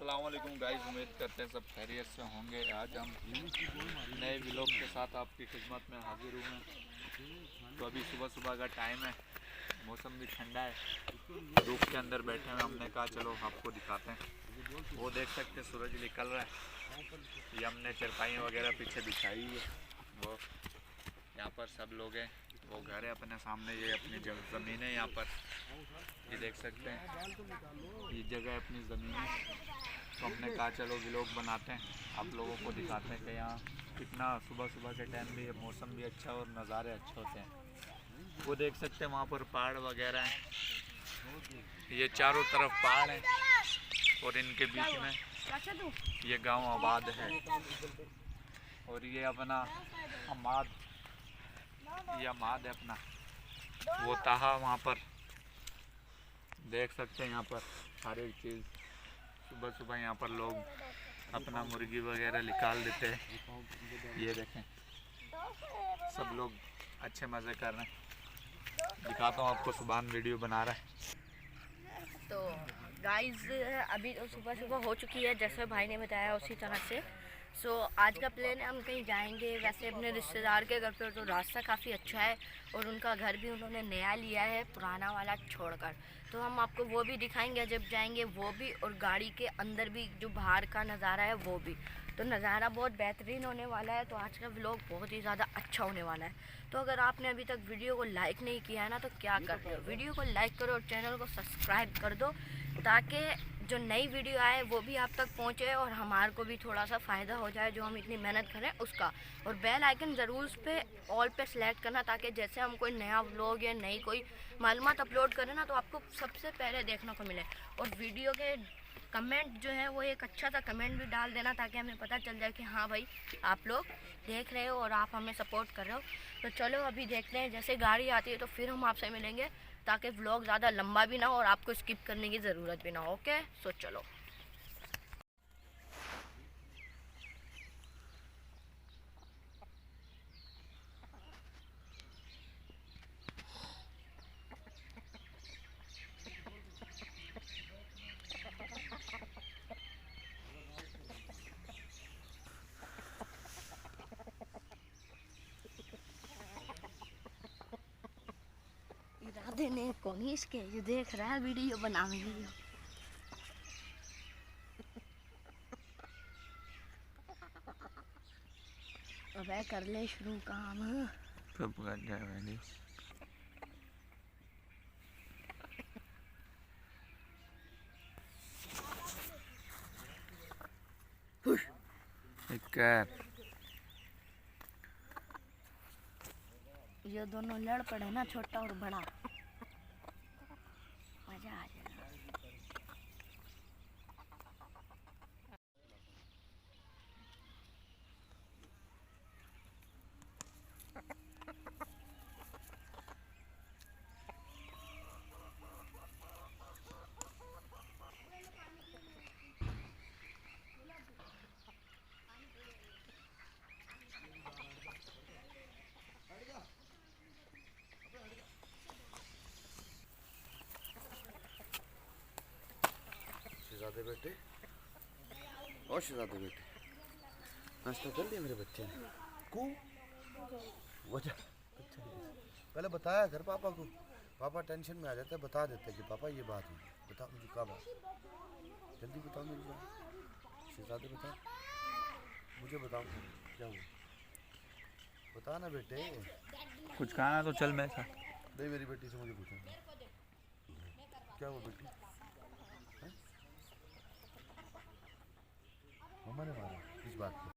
अस्सलाम वालेकुम गाइस, उम्मीद करते हैं सब खैरियत से होंगे। आज हम नए व्लॉग के साथ आपकी खिदमत में हाजिर हुए हैं। तो अभी सुबह सुबह का टाइम है, मौसम भी ठंडा है, धूप के अंदर बैठे हैं। हमने कहा चलो आपको दिखाते हैं। वो देख सकते हैं सूरज निकल रहा है। ये हमने चारपाई वगैरह पीछे बिछाई है। वो यहाँ पर सब लोग हैं, वो घर है अपने सामने, ये अपनी ज़मीन है। यहाँ पर ये देख सकते हैं, ये जगह अपनी ज़मीन है। तो हमने कहा चलो व्लॉग बनाते हैं, आप लोगों को दिखाते हैं कि यहाँ कितना सुबह सुबह के टाइम भी मौसम भी अच्छा और नज़ारे अच्छे होते हैं। वो देख सकते हैं वहाँ पर पहाड़ वगैरह हैं, ये चारों तरफ पहाड़ हैं और इनके बीच में ये गांव आबाद है। और ये अपना अमाद, ये अमाद है अपना, वो ताहा वहाँ पर देख सकते हैं। यहाँ पर हर एक चीज़ सुबह सुबह यहाँ पर लोग अपना मुर्गी वगैरह निकाल देते हैं। ये देखें, सब लोग अच्छे मज़े कर रहे हैं। दिखाता हूँ आपको, सुबह वीडियो बना रहा है। तो गाइस अभी तो सुबह सुबह हो चुकी है, जैसे भाई ने बताया उसी तरह से। आज का प्लान है, हम कहीं जाएंगे वैसे अपने रिश्तेदार के घर पे। तो रास्ता काफ़ी अच्छा है और उनका घर भी उन्होंने नया लिया है, पुराना वाला छोड़कर। तो हम आपको वो भी दिखाएंगे जब जाएंगे, वो भी, और गाड़ी के अंदर भी जो बाहर का नज़ारा है वो भी। तो नज़ारा बहुत बेहतरीन होने वाला है। तो आज का व्लॉग बहुत ही ज़्यादा अच्छा होने वाला है। तो अगर आपने अभी तक वीडियो को लाइक नहीं किया है ना, तो क्या कर रहे हो, वीडियो को लाइक करो और चैनल को सब्सक्राइब कर दो, ताकि जो नई वीडियो आए वो भी आप तक पहुंचे और हमारे को भी थोड़ा सा फ़ायदा हो जाए जो हम इतनी मेहनत करें उसका। और बेल आइकन ज़रूर उस पर ऑल पे सेलेक्ट करना, ताकि जैसे हम कोई नया व्लॉग या नई कोई मालूमात अपलोड करें ना, तो आपको सबसे पहले देखने को मिले। और वीडियो के कमेंट जो है वो एक अच्छा सा कमेंट भी डाल देना, ताकि हमें पता चल जाए कि हाँ भाई आप लोग देख रहे हो और आप हमें सपोर्ट कर रहे हो। तो चलो अभी देखते हैं, जैसे गाड़ी आती है तो फिर हम आपसे मिलेंगे, ताकि व्लॉग ज़्यादा लंबा भी ना हो और आपको स्किप करने की ज़रूरत भी ना हो। ओके, सो चलो। इरादे ने कोनिश के ये देख रहा है वीडियो बनाएंगे। अबे कर ले शुरू काम, सब कर जाए ये दोनों लड़ पड़े ना, छोटा और बड़ा, मजा आ जाएगा। शहजादे बेटे, और शहजादे बेटे, नाश्ता कर लिया मेरे बच्चे ने? को वजह पहले बताया कर पापा को। पापा टेंशन में आ जाते हैं, बता देते कि पापा ये बात हुई। बता मुझे क्या बात, जल्दी बताओ मेरी बात। शहजादे बताओ, मुझे बताओ क्या हुआ, बता ना बेटे। कुछ खाना तो चल मेरे साथ। नहीं, मेरी बेटी से मुझे पूछो क्या हुआ बेटी। मम्मा ने मारा, इस बात पे